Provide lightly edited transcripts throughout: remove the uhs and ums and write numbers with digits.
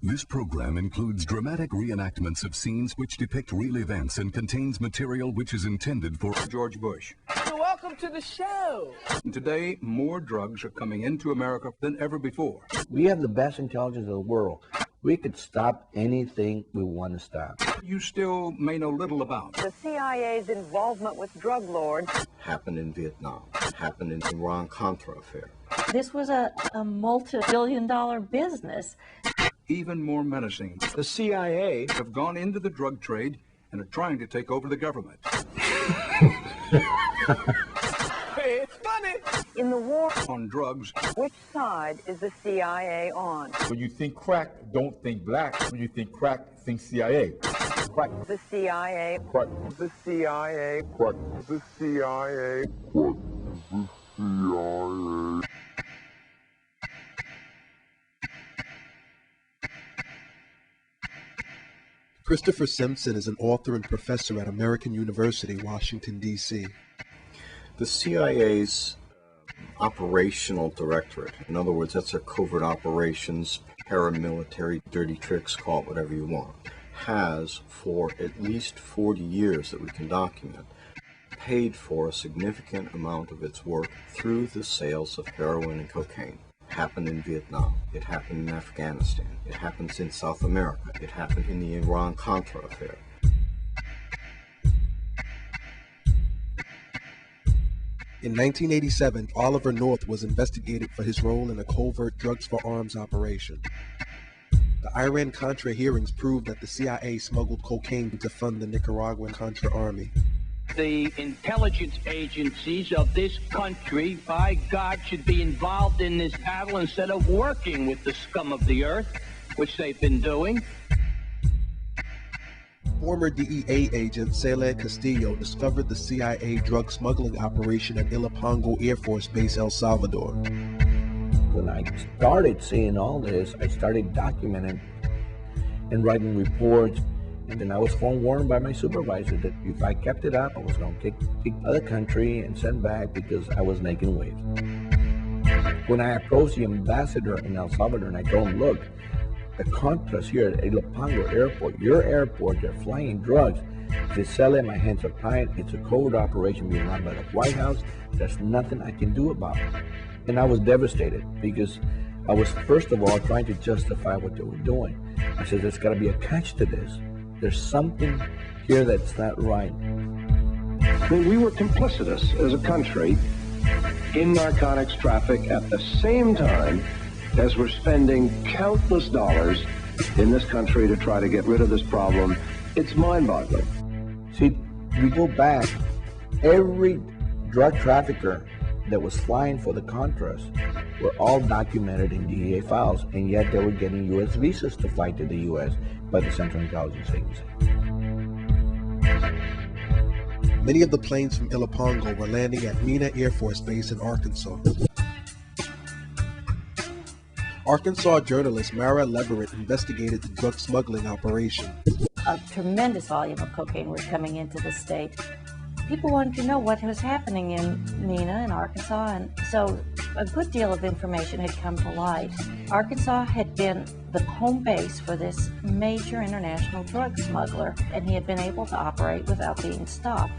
This program includes dramatic reenactments of scenes which depict real events and contains material which is intended for George Bush. Welcome to the show. Today, more drugs are coming into America than ever before. We have the best intelligence in the world. We could stop anything we want to stop. You still may know little about the CIA's involvement with drug lords. Happened in Vietnam. Happened in the Iran-Contra affair. This was a multi-billion-dollar business. Even more menacing, the CIA have gone into the drug trade and are trying to take over the government. Hey, it's funny. In the war on drugs, which side is the CIA on? When you think crack, don't think black. When you think crack, think CIA. Crack. The CIA. Crack. The CIA. Crack. The CIA. Crack. The CIA. Christopher Simpson is an author and professor at American University, Washington, D.C. The CIA's operational directorate, in other words, that's their covert operations, paramilitary, dirty tricks, call it whatever you want, has, for at least 40 years that we can document, paid for a significant amount of its work through the sales of heroin and cocaine. Happened in Vietnam. It happened in Afghanistan. It happens in South America. It happened in the Iran-Contra affair. In 1987, Oliver North was investigated for his role in a covert drugs for arms operation. The Iran-Contra hearings proved that the CIA smuggled cocaine to fund the Nicaraguan Contra army. The intelligence agencies of this country, by God, should be involved in this battle instead of working with the scum of the earth, which they've been doing. Former DEA agent Cele Castillo discovered the CIA drug smuggling operation at Ilopango Air Force Base, El Salvador. When I started seeing all this, I started documenting and writing reports. And then I was forewarned by my supervisor that if I kept it up, I was going to kick other country and send back because I was making waves. When I approached the ambassador in El Salvador and I told him, look, the Contras here at Ilopango Airport, your airport, they're flying drugs. They sell it, my hands are tied. It's a covert operation being run by the White House. There's nothing I can do about it. And I was devastated because I was, first of all, trying to justify what they were doing. I said, there's got to be a catch to this. There's something here that's not right. I mean, we were complicitous as a country in narcotics traffic at the same time as we're spending countless dollars in this country to try to get rid of this problem. It's mind-boggling. See, we go back, every drug trafficker that was flying for the Contras were all documented in DEA files, and yet they were getting U.S. visas to fly to the U.S. by the Central Intelligence Agency. Many of the planes from Ilopango were landing at Mena Air Force Base in Arkansas. Arkansas journalist Mara Leverett investigated the drug smuggling operation. A tremendous volume of cocaine was coming into the state. People wanted to know what was happening in Mena and Arkansas, and so a good deal of information had come to light. Arkansas had been the home base for this major international drug smuggler, and he had been able to operate without being stopped.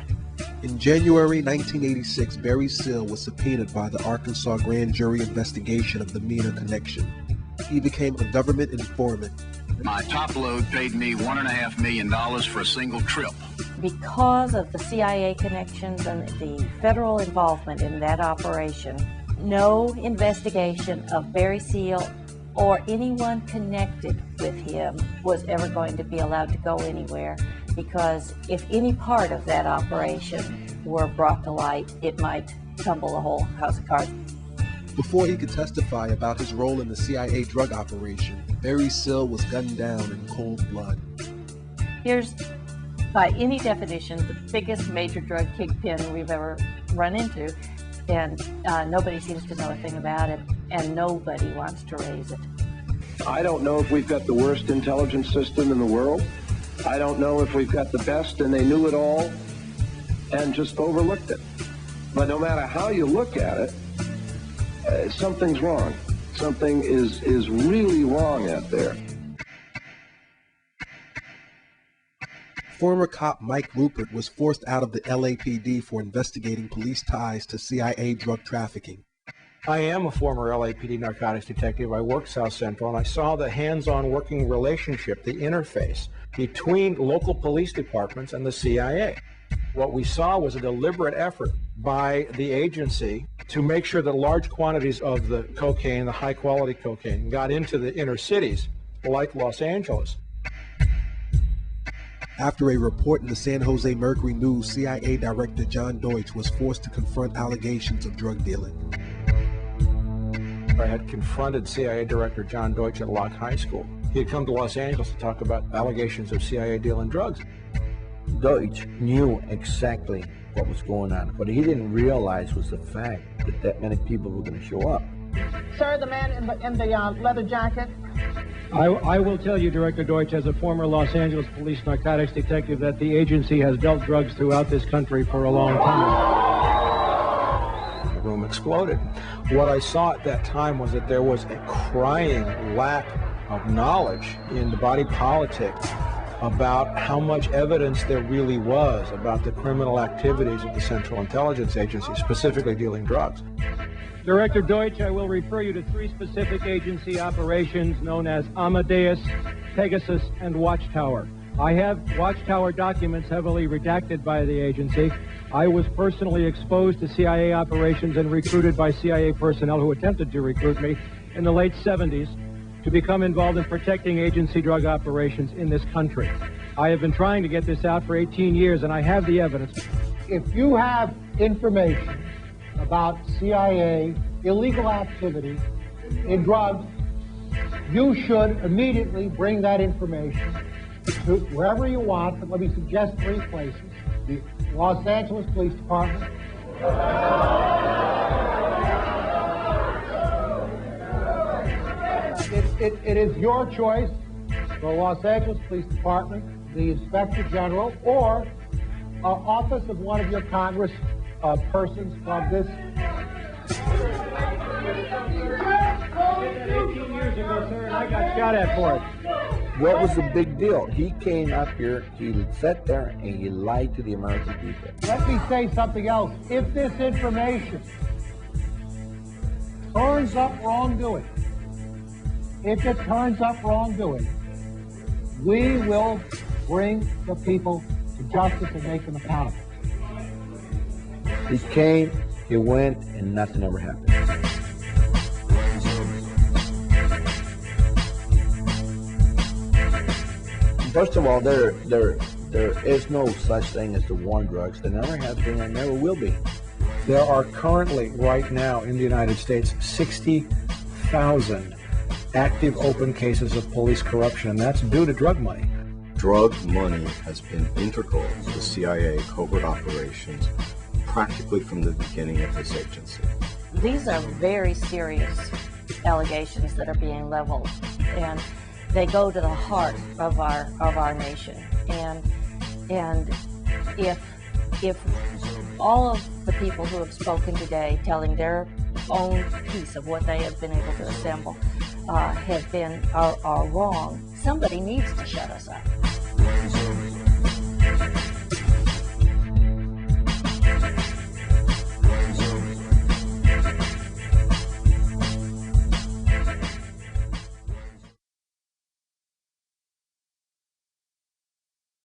In January 1986, Barry Seal was subpoenaed by the Arkansas grand jury investigation of the Mena connection. He became a government informant. My top load paid me $1.5 million for a single trip. Because of the CIA connections and the federal involvement in that operation, no investigation of Barry Seal or anyone connected with him was ever going to be allowed to go anywhere, because if any part of that operation were brought to light, it might tumble the whole house of cards. Before he could testify about his role in the CIA drug operation, Barry Seal was gunned down in cold blood. Here's, by any definition, the biggest major drug kingpin we've ever run into, and nobody seems to know a thing about it, and nobody wants to raise it. I don't know if we've got the worst intelligence system in the world. I don't know if we've got the best and they knew it all and just overlooked it. But no matter how you look at it, something's wrong. Something is really wrong out there. Former cop Mike Ruppert was forced out of the LAPD for investigating police ties to CIA drug trafficking. I am a former LAPD narcotics detective. I worked South Central, and I saw the hands-on working relationship, the interface between local police departments and the CIA. What we saw was a deliberate effort by the agency to make sure that large quantities of the cocaine, the high-quality cocaine, got into the inner cities, like Los Angeles. After a report in the San Jose Mercury News, CIA Director John Deutch was forced to confront allegations of drug dealing. I had confronted CIA Director John Deutch at Locke High School. He had come to Los Angeles to talk about allegations of CIA dealing drugs. Deutch knew exactly what was going on. What he didn't realize was the fact that many people were going to show up. Sir, the man in the leather jacket. I will tell you, Director Deutch, as a former Los Angeles police narcotics detective, that the agency has dealt drugs throughout this country for a long time. The room exploded. What I saw at that time was that there was a crying lack of knowledge in the body politic about how much evidence there really was about the criminal activities of the Central Intelligence Agency, specifically dealing drugs. Director Deutch, I will refer you to 3 specific agency operations known as Amadeus, Pegasus, and Watchtower. I have Watchtower documents heavily redacted by the agency. I was personally exposed to CIA operations and recruited by CIA personnel who attempted to recruit me in the late 70s to become involved in protecting agency drug operations in this country. I have been trying to get this out for 18 years, and I have the evidence. If you have information about CIA illegal activity in drugs, you should immediately bring that information to wherever you want, but let me suggest 3 places. The Los Angeles Police Department, it is your choice, the Los Angeles Police Department, the Inspector General, or office of one of your Congress persons from this. 18 years ago, sir, and I got shot at for it. What was the big deal? He came up here, he sat there, and he lied to the American people. Let me say something else. If this information turns up wrongdoing, we will bring the people to justice and make them accountable. He came, he went, and nothing ever happened. First of all, there is no such thing as the war on drugs. There never has been and never will be. There are currently, right now in the United States, 60,000 active open cases of police corruption, and that's due to drug money. Drug money has been integral to the CIA covert operations practically from the beginning of this agency. These are very serious allegations that are being leveled, and they go to the heart of our nation. And if all of the people who have spoken today, telling their own piece of what they have been able to assemble, are wrong, somebody needs to shut us up.